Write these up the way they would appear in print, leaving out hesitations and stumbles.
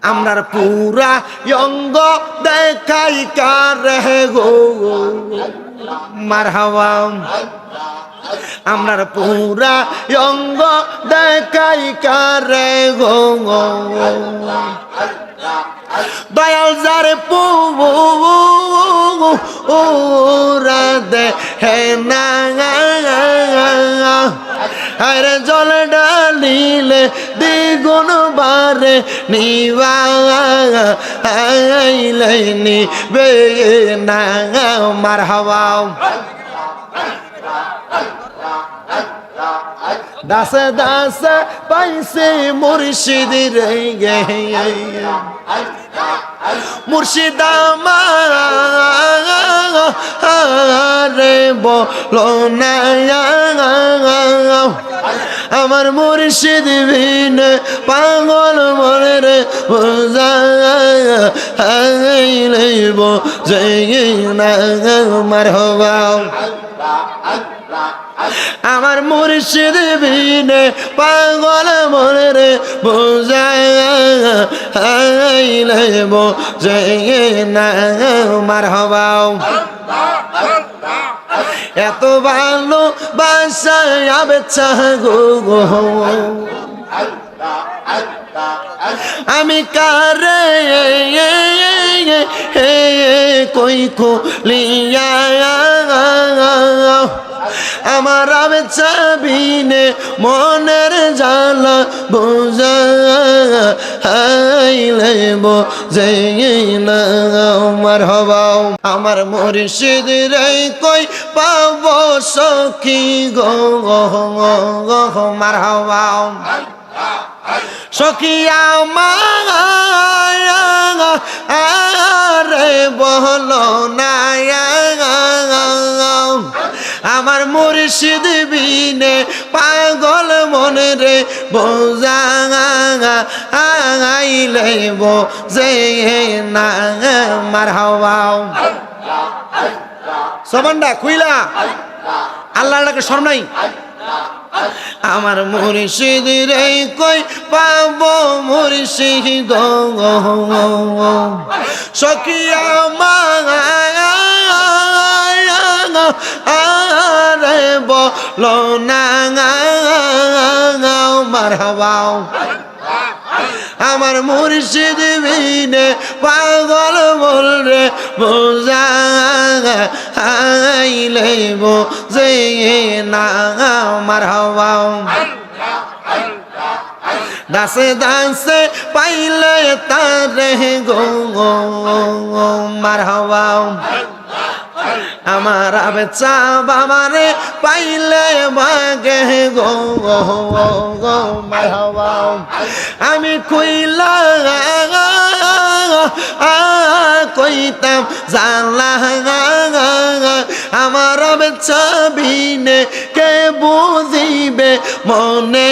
আমরার পুরা অঙ্গ দেখাই কারে গো মারহাবা আমরার পুরা অঙ্গ দেখাই কারে গো দয়াল যারে পুরা দে হে না আরে জল ডালিলে দ্বিগুণ বারে নিবাইলে নিবে না মারহাবা দাসে দাসে পাইছে মুর্শিদ রে মুর্শিদ আমারে বলো না আমার মুর্শিদ বিন পাগল মনে রে বুঝাইলে বুঝাই না মারহাবা আমার মুর্শিদ বিনে পাগল মনে রে বুঝাইলে বুঝাই না মারহাবা এত ভালো বাসায় বেচা গো আমি কারে কই খুলিয়া আমার চাবিনে মনের জ্বালা বুঝাইলে বুঝাই না মারহাবা আমার মুর্শিদ রে কই পাব সখী গো মারহাবা সখী আমারে বলো না আমার মুর্শিদ বিনে পাগল মনে রে বোঝাইলে বোঝে না মারহাবা সবান্ডা খুইলা আল্লাহকে শরম নাই আমার মুর্শিদ রে কই পাব মুর্শিদ সখিয়া আরে বলো না মারহাবা আমার মুর্শিদ বিনে পাগল বল রে বুঝাইলে বুঝে না মারহাবা দাসে দাসে পাইলে তারে গো মারহাবা আমার বেচা বাবারে পাইলে বাগে গো মারহাবা আমি কইলা কইতাম জানলা আমার বেচা বিনে কে বুঝিবে মনে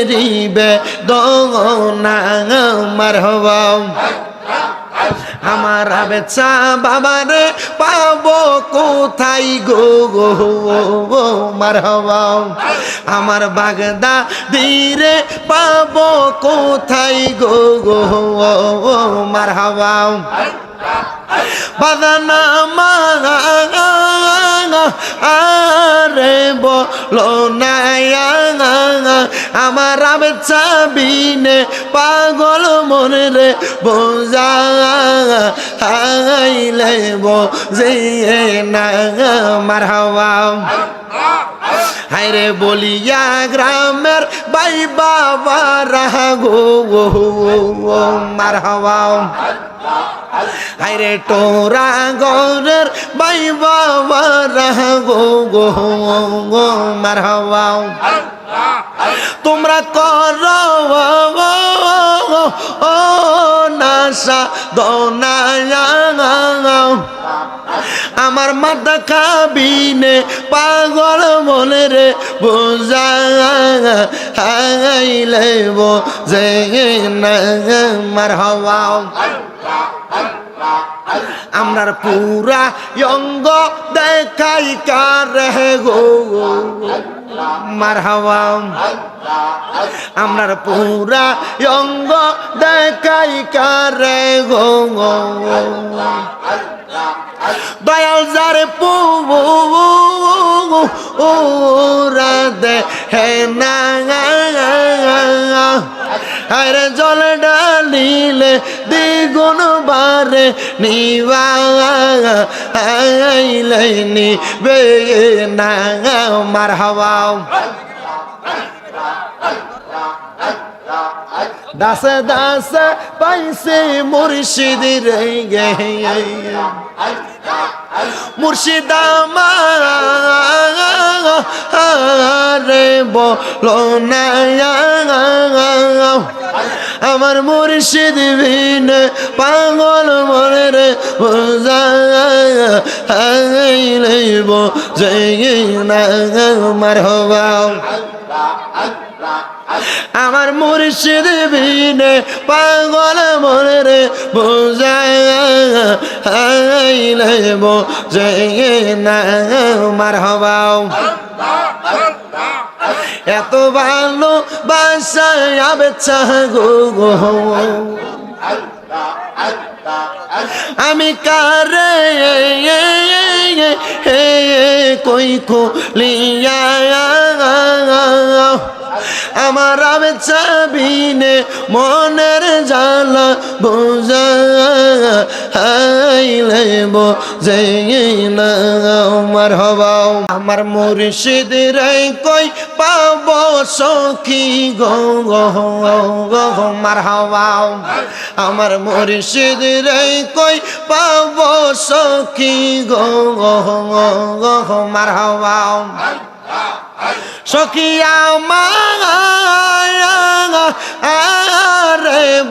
রিবে দোনা মারহাবা আমার বেচা বাবারে পাবো কোথায় গো মারহাবা আমার বাগদা ধীরে পাবো কোথায় গো মারহাবা বাদানা আরে বলো না আমার বেচা বিনে পাগল মনে রে বোঝাইলে বুঝে না মারহাবা হায়রে বলিয়া গ্রামের বাই বাবা রাহা গো মারহাবা হায়রে টোরা গরের বাই বাবা রাহা গো মারহাবা তোমরা করো নাশা দোনায়া আমার মাথা খাবিনে পাগল মনে রে বুঝাইলে বুঝে না মারহাবা আমরার পুরা অঙ্গ দেখাই কারে গো মারহাবা আমরার পুরা অঙ্গ দেখাই কারে গো দয়াল যারে পুরা দে হে না আরে জল ডালিলে দ্বিগুণ বারে নিবাইলে নিবে না মারহাবা দাসে দাসে পাইছে মুর্শিদ রে মুর্শিদ আমারে বলো না আমার মুর্শিদ বিন পাগল মনে রে বুঝাইলে বুঝে না মারহাবা আমার মুর্শিদ বিনে পাগল মনে রে বুঝাইলে বুঝে না মারহাবা এত ভালো বাসায় বেচা গো আমি কারে কই খুলিয়া আমার চাবিনে মনের জ্বালা বুঝাইলে বুঝে না মারহাবা আমার মুর্শিদ রে কই পাব সখী গো মারহাবা আমার মুর্শিদ রে কই পাব সখী গো মারহাবা সখী আমারে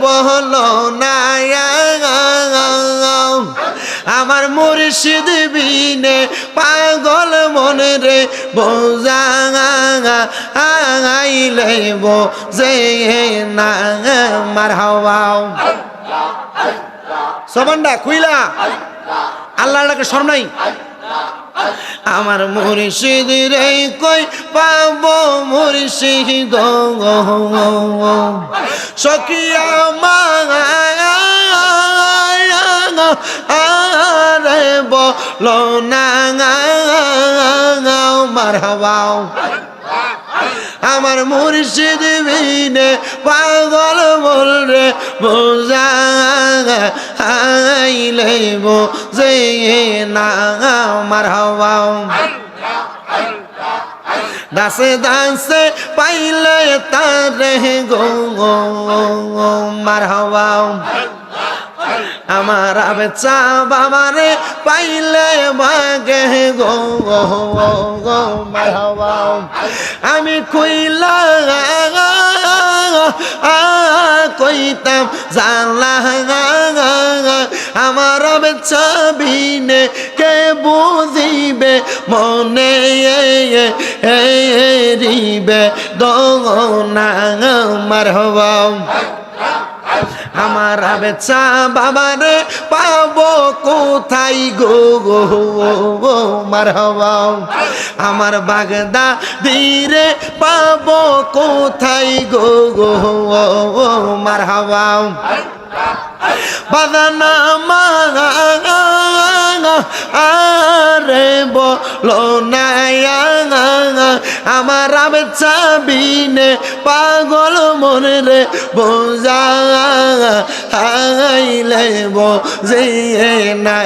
বলো না আমার মুর্শিদ বিনে পাগল মনে রে বোঝাইলে বোঝে না মারহাবা সবান্ডা খুইলা আল্লাহকে শরম নাই আমার মুর্শিদ রে কই পাব মুর্শিদ সখিয়া আরে বলো না মারহাবা আমার মুর্শিদ বিনে পাগল বলরে বুঝাইলে বুঝে না মারহাবা দাসে দাসে পাইলে তারে গো মারহাবা আমার বেচা বাবারে পাইলে বাগে গো মারহাবা আমি কইলা কইতাম জানলা আমার বেচা বিনে কে বুঝিবে মনে রিবে দোনা মারহাবা আমার বেচা বাবারে পাবো কোথায় গো মারহাবা আমার বাগদা ধীরে পাবো কোথায় গো মারহাবা বাদানা আরে বলো না আমার বেচা বিনে পাগল মনে রে বোঝাইলে বুঝে না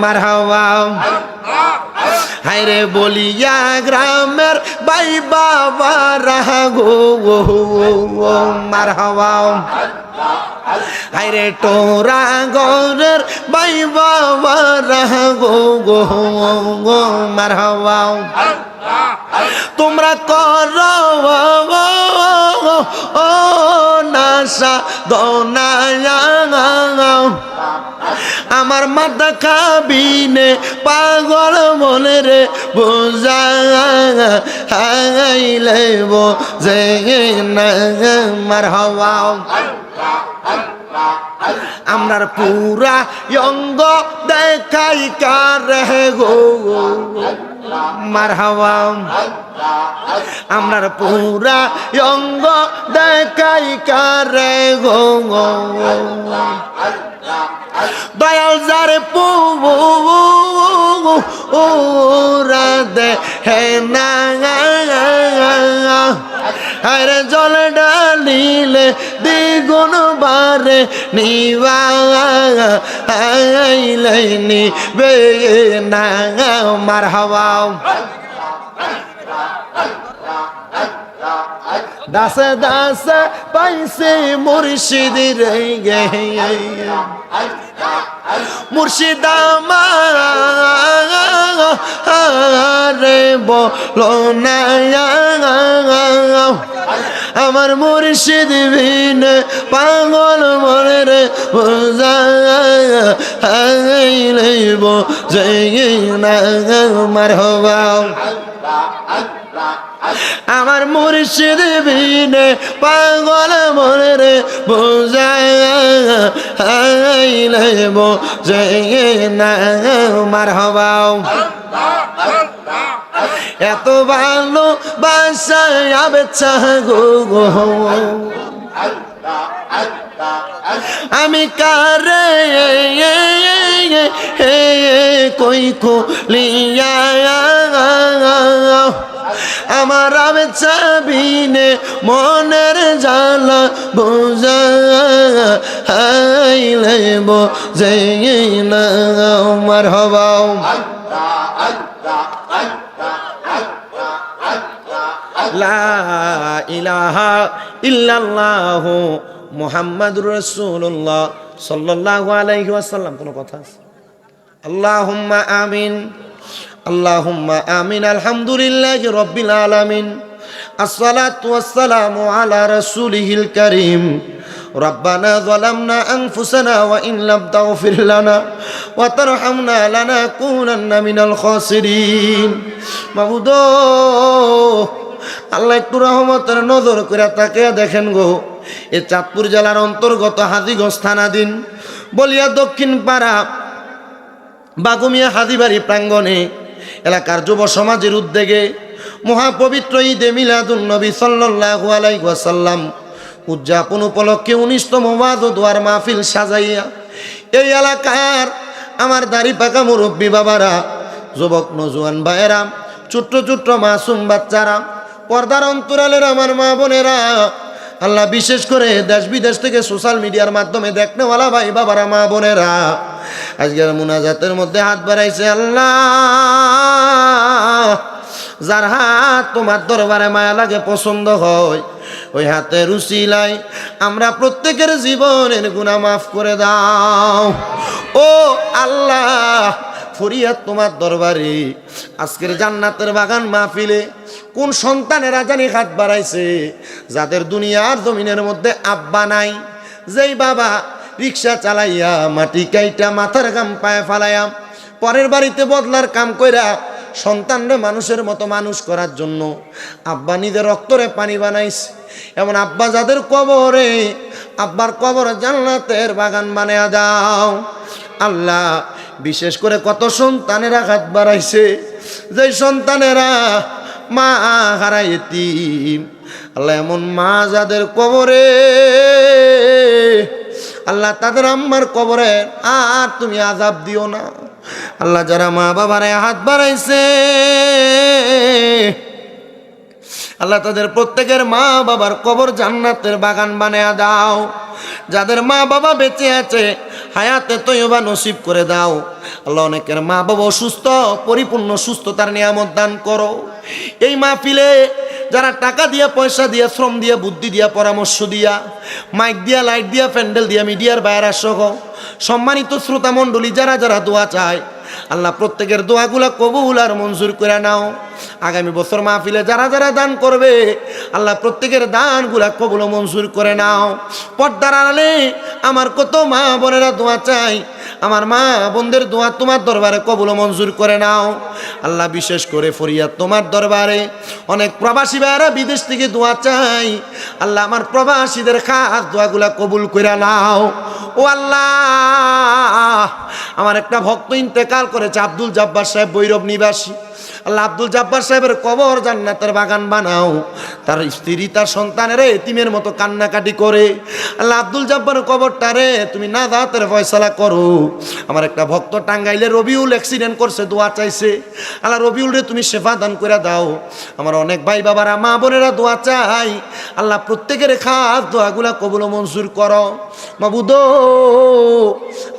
মারহাবা হায়রে বলিয়া গ্রামের বাই বাবা রাহা গো মারহাবা হায়রে টোরা গরের বাই বাবা রাহা গো মারহাবা তোমরা করো ও নাশা দোনা আমার মাথা খাবিনে পাগল মনে রে বুঝাইলে বুঝে না মারহাবা আমরার পুরা অঙ্গ দেখাই কারে গো মারহাবা আমরার পুরা অঙ্গ দেখাই কারে গো দয়াল যার পুরা দে হে না আরে জল ডালিলে দ্বিগুণ বারে নিবা আইলে নিবে না মারহাবা দাসে দাসে পাইছে মুর্শিদ রে গে মুর্শিদ আমারে বলো না আমার মুর্শিদ বিন পাগল মনে রে বুঝাইলে বুঝাই না মারহাবা আমার মুর্শিদ বিনে পাগল মনে রে বুঝাইলে বুঝাই না মারহাবা এত ভালো বাসায় আবেচ্ছা গো আমি কারে কই খুলিয়া আমার আবেচ্ছা বিনে মনের জ্বালা বুঝাইলে বুঝাই না মারহাবা লা ইলাহা ইল্লাল্লাহু মুহাম্মাদুর রাসূলুল্লাহ সাল্লাল্লাহু আলাইহি ওয়াসাল্লাম কোন কথা আছে আল্লাহুম্মা আমিন আল্লাহুম্মা আমিন আলহামদুলিল্লাহি রাব্বিল আলামিন আসসালাতু ওয়াসসালামু আলা রাসূলিহিল কারীম রব্বানা যালামনা আনফুসানা ওয়া ইন লাম তাগফির লানা ওয়া তারহামনা লানাকুনান্না মিনাল খাসিরিন মাবুদ আল্লাহ একটু রহমতের নজর করে তাকে দেখেন গো এ চাঁদপুর জেলার অন্তর্গত হাজীগঞ্জ থানাধীন বলিয়া দক্ষিণ পাড়া বাগুমিয়া হাদিবাড়ি প্রাঙ্গণে এলাকার যুব সমাজের উদ্যোগে মহাপবিত্র ঈদে মিলাদুন নবী সাল্লাল্লাহু আলাইহি ওয়াসাল্লাম উদযাপন উপলক্ষে 19তম ওয়াজ ও দোয়ার মাহফিল সাজাইয়া এই এলাকার আমার দাড়ি পাকা মুরব্বী বাবারা যুবক নজওয়ান ভাইয়েরা ছোট্ট ছোট্ট মাসুম বাচ্চারা পর্দার অন্তরালের আমার মা বোনেরা আল্লাহ বিশেষ করে দেশ বিদেশ থেকে সোশ্যাল মিডিয়ার মাধ্যমে দেখনেওয়ালা ভাই বাবারা মা বোনেরা আজকের মুনাজাতের মধ্যে হাত বাড়াইছে আল্লাহ যার হাত তোমার দরবারে মায়া লাগে পছন্দ হয় ওই হাতের উসিলায় আমরা প্রত্যেকের জীবনের গুনাহ মাফ করে দাও ও আল্লাহ ফরিয়াদ তোমার দরবারে আজকের জান্নাতের বাগান মাহফিলে কোন সন্তানেরা জানি হাত বাড়াইছে যাদের দুনিয়ার জমিনের মধ্যে আব্বা নাই যেই বাবা রিক্সা চালাইয়া মাটি কাইটা মাথার গাম পায়ে ফালাইয়া পরের বাড়িতে বদলার কাম কইরা সন্তানরে মানুষের মতো মানুষ করার জন্য আব্বা নিজের রক্তরে পানি বানাইছে এমন আব্বা যাদের কবরে আব্বার কবরে জান্নাতের বাগান বানায়া দাও আল্লাহ বিশেষ করে কত সন্তানেরা হাত বাড়াইছে যেই সন্তানেরা মা হারায় এতিম আল্লাহ এমন মা যাদের কবরে আল্লাহ তাদের আম্মার কবরে আর তুমি আযাব দিও না আল্লাহ যারা মা বাবারে হাত বাড়াইছে আল্লাহ তাদের প্রত্যেকের মা বাবার কবর জান্নাতের বাগান বানায়া দাও যাদের মা বাবা বেঁচে আছে হায়াতে তয়্যবা নসিব করে দাও আল্লাহ অনেকের মা বাবা অসুস্থ পরিপূর্ণ সুস্থতার নিয়ামত দান করো এই মাহফিলে যারা টাকা দিয়া পয়সা দিয়া শ্রম দিয়া বুদ্ধি দিয়া পরামর্শ দিয়া মাইক দিয়া লাইট দিয়া প্যান্ডেল দিয়া মিডিয়ার বাইরা সহ সম্মানিত শ্রোতা মণ্ডলী যারা যারা দোয়া চায় আল্লাহ প্রত্যেকের দোয়াগুলা কবুল আর মঞ্জুর করে নাও আগামী বছর মাহফিলে যারা যারা দান করবে আল্লাহ প্রত্যেকের দানগুলা কবুল মঞ্জুর করে নাও পর্দার আড়ালে আমার কত মা বোনেরা দোয়া চাই আমার মা বোনদের দোয়া তোমার দরবারে কবুল মঞ্জুর করে নাও আল্লাহ বিশেষ করে ফরিয়াদ তোমার দরবারে অনেক প্রবাসী ভাইরা বিদেশ থেকে দোয়া চাই আল্লাহ আমার প্রবাসীদের খাস দোয়াগুলা কবুল করে নাও ও আল্লাহ, আমার একটা ভক্ত ইন্তেকাল করেছে, আব্দুল জব্বার সাহেব, ভৈরব নিবাসী। আল্লাহ, আব্দুল জব্বার সাহেবের কবর জান্নাতের বাগান বানাও। তার স্ত্রী তার সন্তানেরা এতিমের মতো কান্নাকাটি করে। আল্লাহ, আব্দুল জব্বারের কবরটারে তুমি নাজাতের ফয়সালা করো। আমার একটা ভক্ত টাঙ্গাইলে রবিউল অ্যাক্সিডেন্ট করছে, দোয়া চাইছে। আল্লাহ, রবিউল রে তুমি শেফা দান করে দাও। আমার অনেক ভাই বাবারা, মা বোনেরা দোয়া চাই। আল্লাহ, প্রত্যেকের খাস দোয়াগুলা কবুল ও মঞ্জুর করো মাবুদ।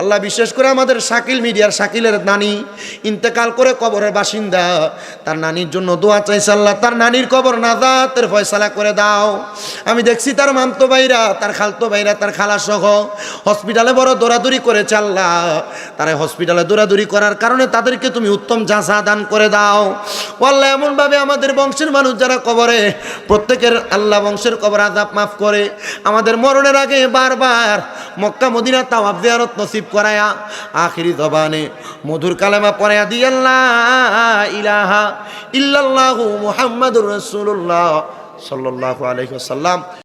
আল্লাহ, বিশেষ করে আমাদের শাকিল মিডিয়ার শাকিলের নানি ইন্তেকাল করে কবরের বাসিন্দা, তার নানির জন্য দোয়া চাইছে। আল্লাহ, তার নানির কবর নাজাতের ফয়সালা করে দাও। আমি দেখছি তার মামতো ভাইরা, তার খালতো ভাইরা, তার খালা সহ হসপিটালে বড় দৌড়াদৌড়ি করেছে। আল্লাহ, তারা হসপিটালে দৌড়াদৌড়ি করার কারণে তাদেরকে তুমি উত্তম জাযা দান করে দাও। ও আল্লাহ, এমনভাবে আমাদের বংশের মানুষ যারা কবরে, প্রত্যেকের আল্লাহ বংশের কবর আযাব মাফ করে আমাদের মরণের আগে বারবার মক্কা মদিনা তাওয়াফ জিয়ারত নসিব করায়া আখিরি জবানে মধুর কালেমা পড়ায়া দি আল্লাহ ইলাহা ইল্লাল্লাহু মুহাম্মাদুর রাসূলুল্লাহ সাল্লাল্লাহু আলাইহি ওয়াসাল্লাম।